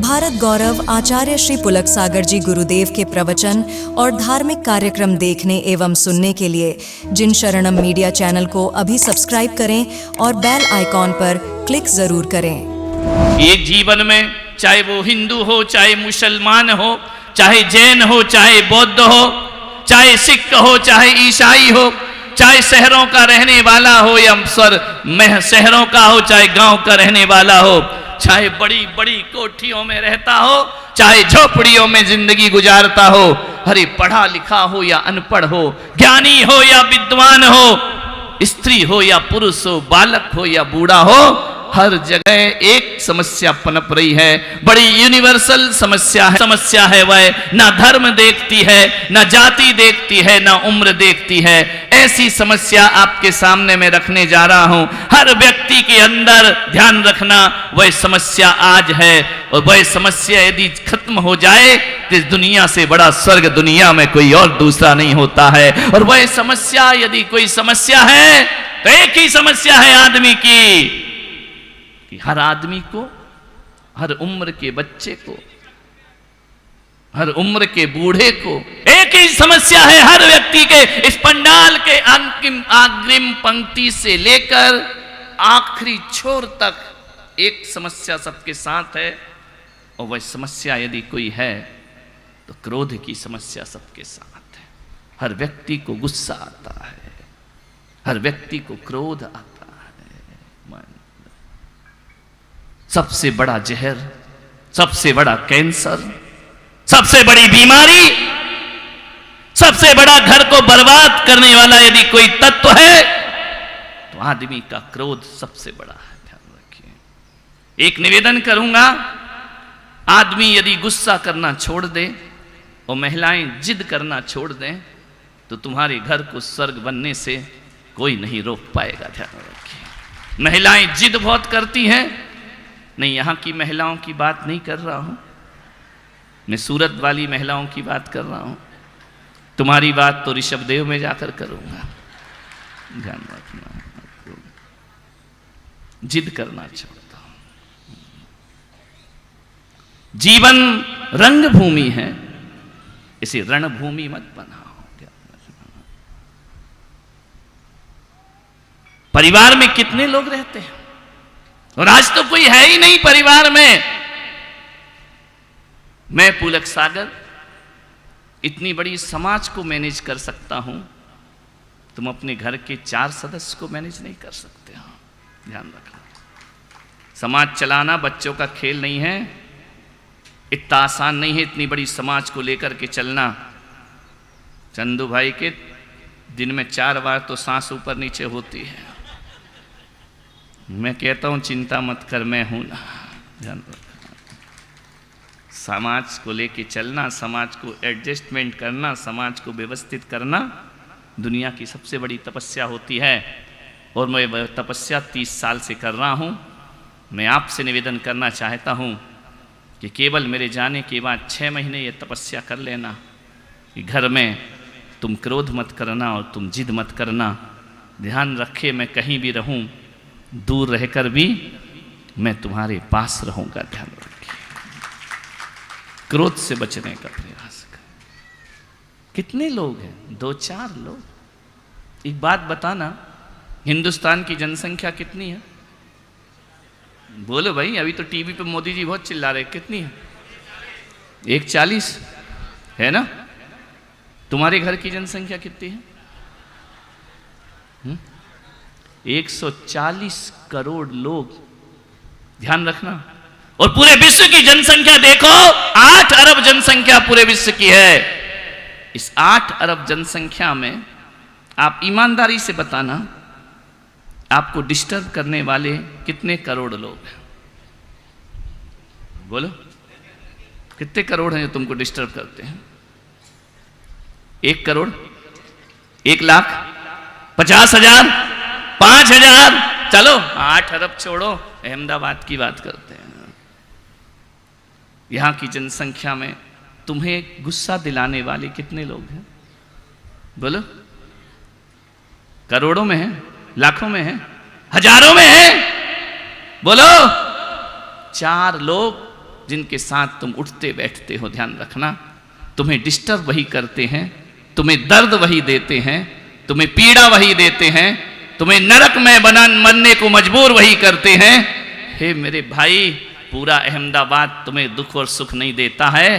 भारत गौरव आचार्य श्री पुलक सागर जी गुरुदेव के प्रवचन और धार्मिक कार्यक्रम देखने एवं सुनने के लिए जिन शरणम मीडिया चैनल को अभी सब्सक्राइब करें और बेल आइकॉन पर क्लिक जरूर करें। ये जीवन में चाहे वो हिंदू हो, चाहे मुसलमान हो, चाहे जैन हो, चाहे बौद्ध हो, चाहे सिख हो, चाहे ईसाई हो, चाहे शहरों का रहने वाला हो या शहरों का हो, चाहे गांव का रहने वाला हो, चाहे बड़ी बड़ी कोठियों में रहता हो, चाहे झोपड़ियों में जिंदगी गुजारता हो, अरे पढ़ा लिखा हो या अनपढ़ हो, ज्ञानी हो या विद्वान हो, स्त्री हो या पुरुष हो, बालक हो या बूढ़ा हो, हर जगह एक समस्या पनप रही है। बड़ी यूनिवर्सल समस्या है वह ना धर्म देखती है, ना जाति देखती है, ना उम्र देखती है। ऐसी समस्या आपके सामने मैं रखने जा रहा हूं। हर व्यक्ति के अंदर ध्यान रखना वह समस्या आज है, और वह समस्या यदि खत्म हो जाए तो इस दुनिया से बड़ा स्वर्ग दुनिया में कोई और दूसरा नहीं होता है। और वह समस्या यदि कोई समस्या है तो एक ही समस्या है आदमी की, कि हर आदमी को, हर उम्र के बच्चे को, हर उम्र के बूढ़े को एक ही समस्या है। हर व्यक्ति के इस पंडाल के अग्रिम पंक्ति से लेकर आखिरी छोर तक एक समस्या सबके साथ है, और वह समस्या यदि कोई है तो क्रोध की समस्या सबके साथ है। हर व्यक्ति को गुस्सा आता है, हर व्यक्ति को क्रोध आता है। सबसे बड़ा जहर, सबसे बड़ा कैंसर, सबसे बड़ी बीमारी, सबसे बड़ा घर को बर्बाद करने वाला यदि कोई तत्व है तो आदमी का क्रोध सबसे बड़ा है। ध्यान रखिए। एक निवेदन करूंगा, आदमी यदि गुस्सा करना छोड़ दे और महिलाएं जिद करना छोड़ दें तो तुम्हारे घर को स्वर्ग बनने से कोई नहीं रोक पाएगा। ध्यान रखिए। महिलाएं जिद बहुत करती हैं, नहीं यहां की महिलाओं की बात नहीं कर रहा हूं, मैं सूरत वाली महिलाओं की बात कर रहा हूं। तुम्हारी बात तो ऋषभदेव में जाकर करूंगा। ध्यान रखना, जिद करना छोड़ता हूं। जीवन रंग भूमि है, इसे रणभूमि मत बनाओ। परिवार में कितने लोग रहते हैं, और आज तो कोई है ही नहीं परिवार में। मैं पुलक सागर इतनी बड़ी समाज को मैनेज कर सकता हूं, तुम अपने घर के 4 सदस्य को मैनेज नहीं कर सकते हो। ध्यान रखना, समाज चलाना बच्चों का खेल नहीं है, इतना आसान नहीं है इतनी बड़ी समाज को लेकर के चलना। चंदू भाई के दिन में 4 बार तो सांस ऊपर नीचे होती है। मैं कहता हूं चिंता मत कर, मैं हूं ना। ध्यान रखना, समाज को लेके चलना, समाज को एडजस्टमेंट करना, समाज को व्यवस्थित करना दुनिया की सबसे बड़ी तपस्या होती है, और मैं वह तपस्या 30 साल से कर रहा हूं। मैं आपसे निवेदन करना चाहता हूं कि केवल मेरे जाने के बाद 6 महीने ये तपस्या कर लेना कि घर में तुम क्रोध मत करना और तुम जिद मत करना। ध्यान रखे, मैं कहीं भी रहूं, दूर रहकर भी मैं तुम्हारे पास रहूंगा। ध्यान रखिए, क्रोध से बचने का प्रयास करें। कितने लोग हैं? 2-4 लोग। एक बात बताना, हिंदुस्तान की जनसंख्या कितनी है? बोलो भाई, अभी तो टीवी पे मोदी जी बहुत चिल्ला रहे। कितनी है? 140 है ना? तुम्हारे घर की जनसंख्या कितनी है? 140 करोड़ लोग। ध्यान रखना। और पूरे विश्व की जनसंख्या देखो, 8 अरब जनसंख्या पूरे विश्व की है। इस 8 अरब जनसंख्या में आप ईमानदारी से बताना, आपको डिस्टर्ब करने वाले कितने करोड़ लोग हैं? बोलो, कितने करोड़ हैं जो तुमको डिस्टर्ब करते हैं? 1 करोड़, 1 लाख, 50,000, 5,000, चलो 8 अरब छोड़ो, अहमदाबाद की बात करते हैं। यहां की जनसंख्या में तुम्हें गुस्सा दिलाने वाले कितने लोग हैं? बोलो, करोड़ों में है, लाखों में है, हजारों में है? बोलो। 4 लोग जिनके साथ तुम उठते बैठते हो, ध्यान रखना, तुम्हें डिस्टर्ब वही करते हैं, तुम्हें दर्द वही देते हैं, तुम्हें पीड़ा वही देते हैं, तुम्हें नरक में मरने को मजबूर वही करते हैं। हे मेरे भाई, पूरा अहमदाबाद तुम्हें दुख और सुख नहीं देता है,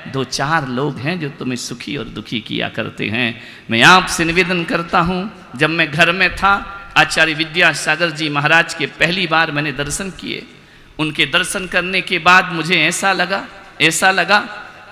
2-4 लोग हैं जो तुम्हें सुखी और दुखी किया करते हैं। मैं आपसे निवेदन करता हूं, जब मैं घर में था, आचार्य विद्यासागर जी महाराज के पहली बार मैंने दर्शन किए। उनके दर्शन करने के बाद मुझे ऐसा लगा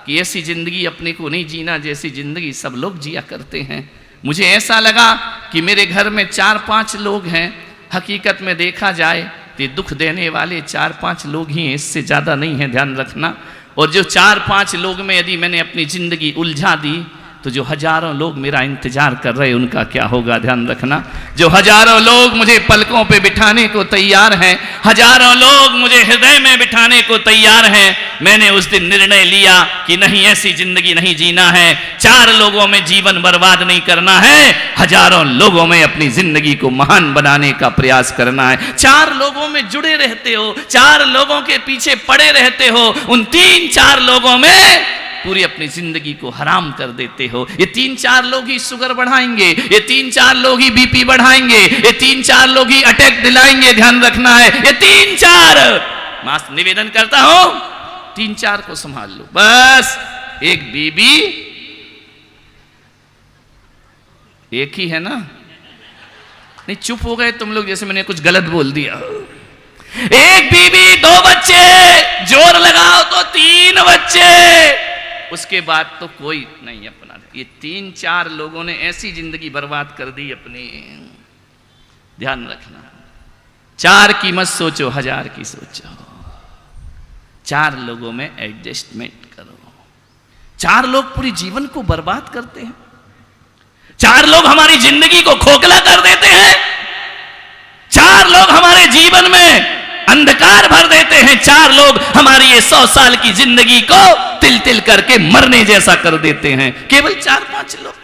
कि ऐसी जिंदगी अपने को नहीं जीना जैसी जिंदगी सब लोग जिया करते हैं। मुझे ऐसा लगा कि मेरे घर में 4-5 लोग हैं, हकीकत में देखा जाए तो दुख देने वाले 4-5 लोग ही हैं, इससे ज़्यादा नहीं है, ध्यान रखना। और जो 4-5 लोग में यदि मैंने अपनी ज़िंदगी उलझा दी तो जो हजारों लोग मेरा इंतजार कर रहे हैं उनका क्या होगा, ध्यान रखना। जो हजारों लोग मुझे पलकों पे बिठाने को तैयार हैं, हजारों लोग मुझे हृदय में बिठाने को तैयार हैं, मैंने उस दिन निर्णय लिया कि नहीं, ऐसी जिंदगी नहीं जीना है। 4 लोगों में जीवन बर्बाद नहीं करना है, हजारों लोगों में अपनी जिंदगी को महान बनाने का प्रयास करना है। 4 लोगों में जुड़े रहते हो, 4 लोगों के पीछे पड़े रहते हो, उन 3-4 लोगों में पूरी अपनी जिंदगी को हराम कर देते हो। ये 3-4 लोग ही शुगर बढ़ाएंगे, ये 3-4 लोग ही बीपी बढ़ाएंगे, ये 3-4 लोग ही अटैक दिलाएंगे, ध्यान रखना है। ये 3-4 मास निवेदन करता हूं, 3-4 को संभाल लो बस। एक बीबी, एक ही है ना? नहीं, चुप हो गए तुम लोग जैसे मैंने कुछ गलत बोल दिया। एक बीबी, 2 बच्चे, जोर लगाओ तो 3 बच्चे, उसके बाद तो कोई नहीं अपना। ये 3-4 लोगों ने ऐसी जिंदगी बर्बाद कर दी अपनी, ध्यान रखना। 4 की मत सोचो, 1000 की सोचो। 4 लोगों में एडजस्टमेंट करो। 4 लोग पूरी जीवन को बर्बाद करते हैं, 4 लोग हमारी जिंदगी को खोखला कर देते हैं, 4 लोग हमारे जीवन में अंधकार भर देते हैं, 4 लोग हमारी ये 100 साल की जिंदगी को तिल तिल करके मरने जैसा कर देते हैं। केवल 4-5 लोग,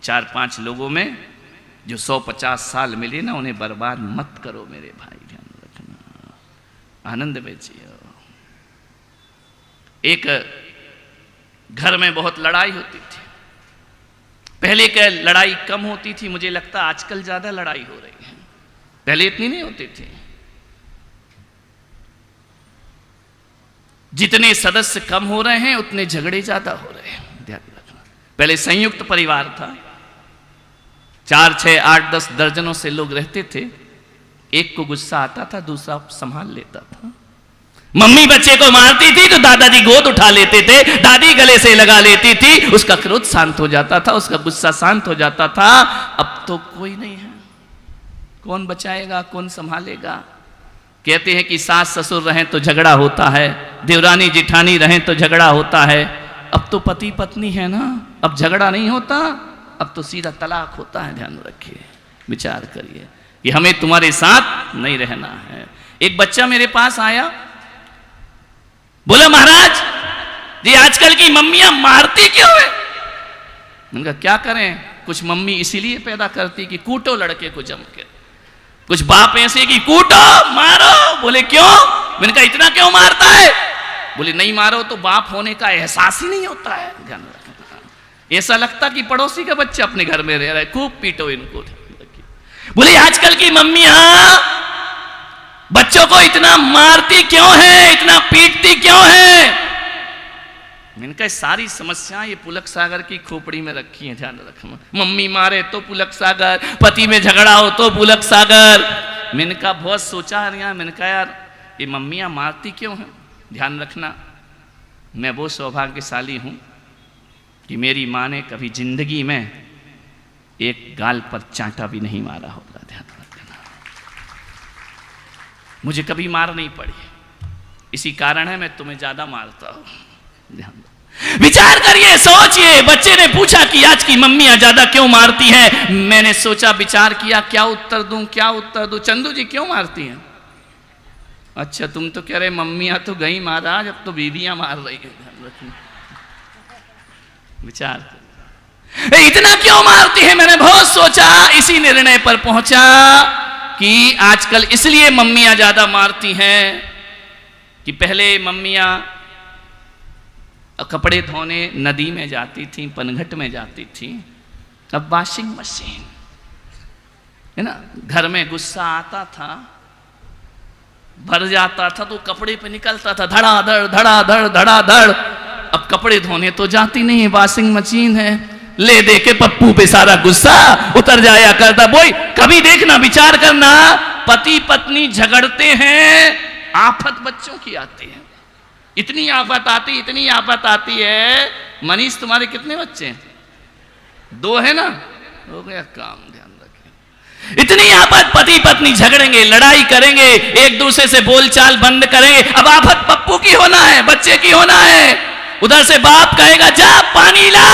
4-5 लोगों में जो 150 साल मिले ना, उन्हें बर्बाद मत करो मेरे भाई, ध्यान रखना। आनंद में जियो। एक घर में बहुत लड़ाई होती थी, पहले क्या लड़ाई कम होती थी, मुझे लगता आजकल ज्यादा लड़ाई हो रही है, पहले इतनी नहीं होती थी। जितने सदस्य कम हो रहे हैं उतने झगड़े ज्यादा हो रहे हैं, ध्यान रखना। पहले संयुक्त परिवार था, 4, 6, 8, 10 दर्जनों से लोग रहते थे। एक को गुस्सा आता था, दूसरा संभाल लेता था। मम्मी बच्चे को मारती थी तो दादाजी गोद उठा लेते थे, दादी गले से लगा लेती थी, उसका क्रोध शांत हो जाता था, उसका गुस्सा शांत हो जाता था। अब तो कोई नहीं है, कौन बचाएगा, कौन संभालेगा? कहते हैं कि सास ससुर रहें तो झगड़ा होता है, देवरानी जिठानी रहें तो झगड़ा होता है। अब तो पति पत्नी है ना, अब झगड़ा नहीं होता, अब तो सीधा तलाक होता है। ध्यान रखिए, विचार करिए कि हमें तुम्हारे साथ नहीं रहना है। एक बच्चा मेरे पास आया, बोला महाराज जी आजकल की मम्मियां मारती क्यों है? मैंने कहा क्या करें, कुछ मम्मी इसीलिए पैदा करती कि कूटो लड़के को जम के, कुछ बाप ऐसे कि कूटो मारो। बोले क्यों? मैंने कहा इतना क्यों मारता है? बोले नहीं मारो तो बाप होने का एहसास ही नहीं होता है। ध्यान रखना, ऐसा लगता कि पड़ोसी का बच्चा अपने घर में रह रहा है, खूब पीटो इनको। बोले आजकल की मम्मियां बच्चों को इतना मारती क्यों है, इतना पीटती क्यों है? मैंने कहा सारी समस्या ये पुलक सागर की खोपड़ी में रखी है, ध्यान रखना। मम्मी मारे तो पुलक सागर, पति में झगड़ा हो तो पुलक सागर। मैंने कहा बहुत सोचा है, मैंने कहा यार ये मम्मियां मारती क्यों हैं? ध्यान रखना, मैं वो सौभाग्यशाली हूं कि मेरी माँ ने कभी जिंदगी में एक गाल पर चांटा भी नहीं मारा होगा। ध्यान रखना, मुझे कभी मार नहीं पड़ी, इसी कारण है मैं तुम्हें ज्यादा मारता हूं। ध्यान विचार करिए, सोचिए। बच्चे ने पूछा कि आज की मम्मियां ज्यादा क्यों मारती हैं? मैंने सोचा, विचार किया, क्या उत्तर दूं, क्या उत्तर दूं। चंदू जी क्यों मारती हैं? अच्छा तुम तो कह रहे मम्मियां तो गई महाराज, अब तो बीवियां मार रही है। विचार इतना क्यों मारती है? मैंने बहुत सोचा, इसी निर्णय पर पहुंचा कि आजकल इसलिए मम्मियां ज्यादा मारती हैं कि पहले मम्मियाँ कपड़े धोने नदी में जाती थी, पनघट में जाती थी। अब वॉशिंग मशीन है ना, घर में गुस्सा आता था, भर जाता था तो कपड़े पे निकलता था धड़ाधड़ धड़ाधड़ धड़ाधड़। अब कपड़े धोने तो जाती नहीं है, वॉशिंग मशीन है, ले दे के पप्पू पे सारा गुस्सा उतर जाया करता। बोई कभी देखना, विचार करना, पति पत्नी झगड़ते हैं, आफत बच्चों की आती है। इतनी आफत आती है। मनीष तुम्हारे कितने बच्चे हैं? 2 है ना, हो गया काम, ध्यान रखें। इतनी आफत, पति पत्नी झगड़ेंगे, लड़ाई करेंगे, एक दूसरे से बोलचाल बंद करेंगे। अब आफत पप्पू की होना है, बच्चे की होना है। उधर से बाप कहेगा जा पानी ला,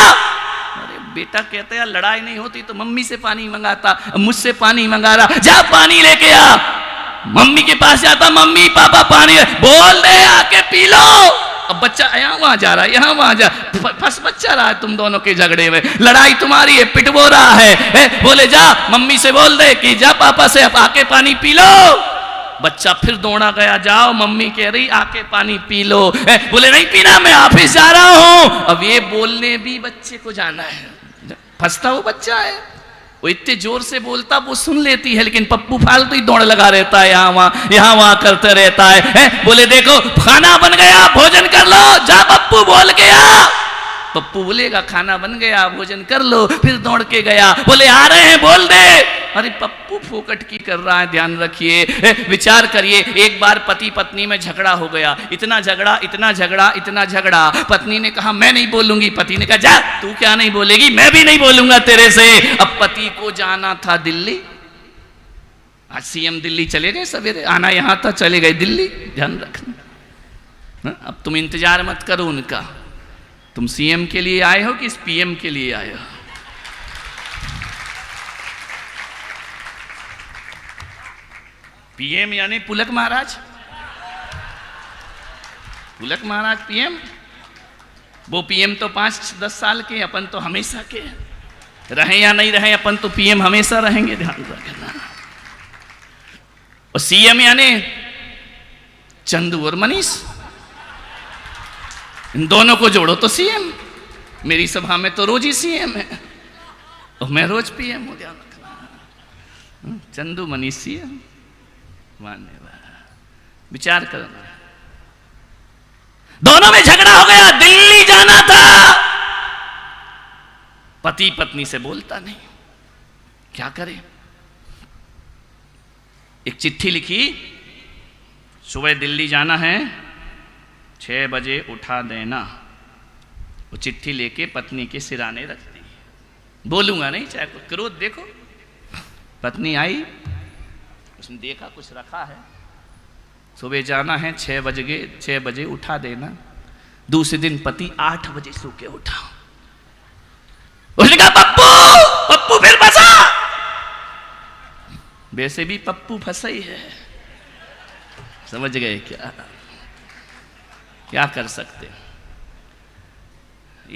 अरे बेटा कहते हैं लड़ाई नहीं होती तो मम्मी से पानी मंगाता, मुझसे पानी मंगा रहा, जा पानी लेके आ। मम्मी के पास जाता, मम्मी पापा पानी, बोल दे आके पी लो। अब बच्चा यहाँ वहां जा रहा है, यहाँ वहां जा, फंस बच्चा रहा है तुम दोनों के झगड़े में। लड़ाई तुम्हारी है, पिटबो रहा है। बोले जा मम्मी से बोल दे कि जा पापा से अब आके पानी पी लो। बच्चा फिर दौड़ा गया, जाओ मम्मी कह रही आके पानी पी लो। बोले नहीं पीना, मैं ऑफिस जा रहा हूं। अब ये बोलने भी बच्चे को जाना है, फंसता वो बच्चा है। वो इतने जोर से बोलता वो सुन लेती है, लेकिन पप्पू फालतू ही दौड़ लगा रहता है, यहाँ वहां करते रहता है। बोले देखो खाना बन गया, भोजन कर लो, जा पप्पू बोल के आ। पप्पू बोलेगा खाना बन गया, भोजन कर लो, फिर दौड़ के गया। बोले आ रहे हैं, बोल दे। अरे पप्पू फोकट की कर रहा है, ध्यान रखिए। विचार करिए, एक बार पति पत्नी में झगड़ा हो गया, इतना झगड़ा। पत्नी ने कहा मैं नहीं बोलूंगी, पति ने कहा जा तू क्या नहीं बोलेगी, मैं भी नहीं बोलूंगा तेरे से। अब पति को जाना था दिल्ली, आज सीएम दिल्ली चले गए, सवेरे आना यहां था, चले गए दिल्ली, ध्यान रखना। अब तुम इंतजार मत करो उनका, तुम सीएम के लिए आए हो कि इस पीएम के लिए आए हो? पीएम यानी पुलक महाराज, पुलक महाराज पीएम। वो पीएम तो 5-10 साल के, अपन तो हमेशा के, रहे या नहीं रहे अपन तो पीएम हमेशा रहेंगे, ध्यान रखना। और सीएम यानी चंदू और मनीष, इन दोनों को जोड़ो तो सीएम। मेरी सभा में तो रोज ही सीएम है और मैं रोज पीएम हूं, ध्यान रखना। चंदू मनीष सीएम, विचार करना। दोनों में झगड़ा हो गया, दिल्ली जाना था, पति पत्नी से बोलता नहीं, क्या करे? एक चिट्ठी लिखी, सुबह दिल्ली जाना है, 6 बजे उठा देना। वो चिट्ठी लेके पत्नी के सिराने रख दी, बोलूंगा नहीं, चाहे कुछ क्रोध देखो। पत्नी आई, उसने देखा कुछ रखा है, सुबह जाना है, 6 बजे उठा देना। दूसरे दिन पति 8 बजे सो के उठा। उसने कहा पप्पू फिर फंसा। वैसे भी पप्पू फंसा ही है, समझ गए क्या कर सकते?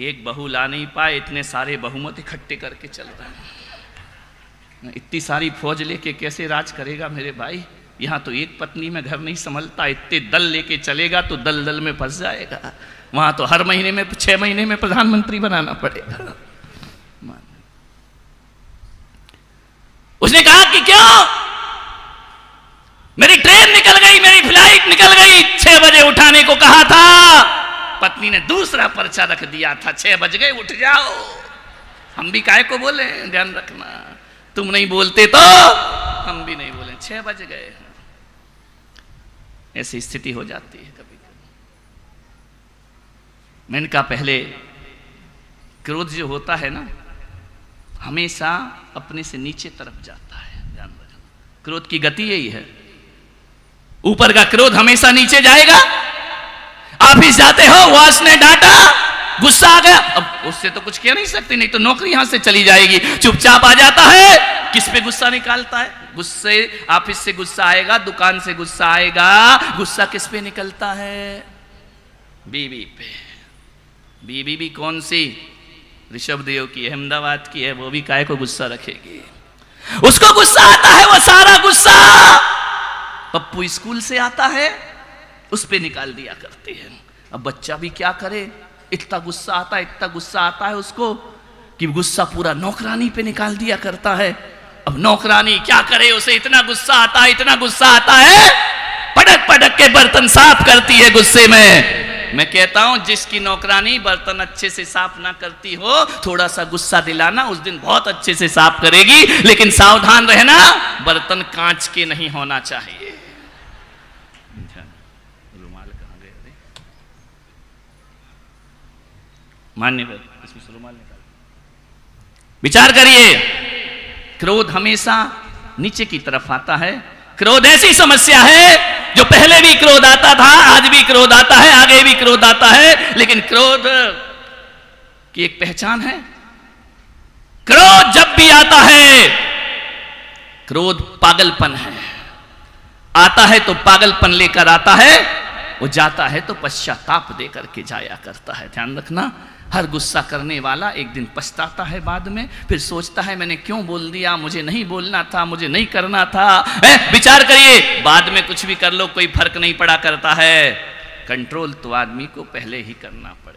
एक बहू ला नहीं पाए, इतने सारे बहुमत इकट्ठे करके चल रहे हैं। इतनी सारी फौज लेके कैसे राज करेगा मेरे भाई? यहाँ तो एक पत्नी में घर नहीं संभलता, इतने दल लेके चलेगा तो दल में फंस जाएगा। वहां तो हर महीने में 6 महीने में प्रधानमंत्री बनाना पड़ेगा। उसने कहा कि क्यों, मेरी ट्रेन निकल गई, मेरी फ्लाइट निकल गई, 6 बजे उठाने को कहा था। पत्नी ने दूसरा पर्चा रख दिया था, 6 बज गए उठ जाओ। हम भी काहे को बोले, ध्यान रखना। तुम नहीं बोलते तो हम भी नहीं बोले, 6 बज गए। ऐसी स्थिति हो जाती है कभी कभी। मैंने कहा पहले क्रोध जो होता है ना, हमेशा अपने से नीचे तरफ जाता है, ध्यान रखना। क्रोध की गति यही है, ऊपर का क्रोध हमेशा नीचे जाएगा। ऑफिस जाते हो, बॉस ने डांटा, गुस्सा आ गया, अब उससे तो कुछ कह नहीं सकते, नहीं तो नौकरी यहां से चली जाएगी। चुपचाप आ जाता है, किस पे गुस्सा निकालता है? गुस्से, ऑफिस से गुस्सा आएगा, दुकान से गुस्सा आएगा, गुस्सा किस पे निकलता है? बीवी पे। बीवी भी कौन सी? ऋषभ देव की, अहमदाबाद की है, वो भी काहे को गुस्सा रखेगी? उसको गुस्सा आता है, वो सारा गुस्सा। पप्पू स्कूल से आता है, उस पे निकाल दिया करते हैं। अब बच्चा भी क्या करे, इतना गुस्सा आता है उसको कि गुस्सा पूरा नौकरानी पे निकाल दिया करता है। अब नौकरानी क्या करे, उसे इतना गुस्सा आता है, पटक पटक के बर्तन साफ करती है गुस्से में। मैं कहता हूं जिसकी नौकरानी बर्तन अच्छे से साफ ना करती हो, थोड़ा सा गुस्सा दिलाना, उस दिन बहुत अच्छे से साफ करेगी। लेकिन सावधान रहना, बर्तन कांच के नहीं होना चाहिए। रुमाल कहां गए? मान्यवर, इसमें से रुमाल निकाल। विचार करिए, क्रोध हमेशा नीचे की तरफ आता है। क्रोध ऐसी समस्या है जो पहले भी क्रोध आता था, आज भी क्रोध आता है, आगे भी क्रोध आता है। लेकिन क्रोध की एक पहचान है। क्रोध जब भी आता है, क्रोध पागलपन है। आता है तो पागलपन लेकर आता है, वो जाता है तो पश्चाताप देकर के जाया करता है। ध्यान रखना, हर गुस्सा करने वाला एक दिन पछताता है बाद में, फिर सोचता है मैंने क्यों बोल दिया, मुझे नहीं बोलना था, मुझे नहीं करना था। विचार करिए, बाद में कुछ भी कर लो कोई फर्क नहीं पड़ा करता है। कंट्रोल तो आदमी को पहले ही करना पड़ेगा।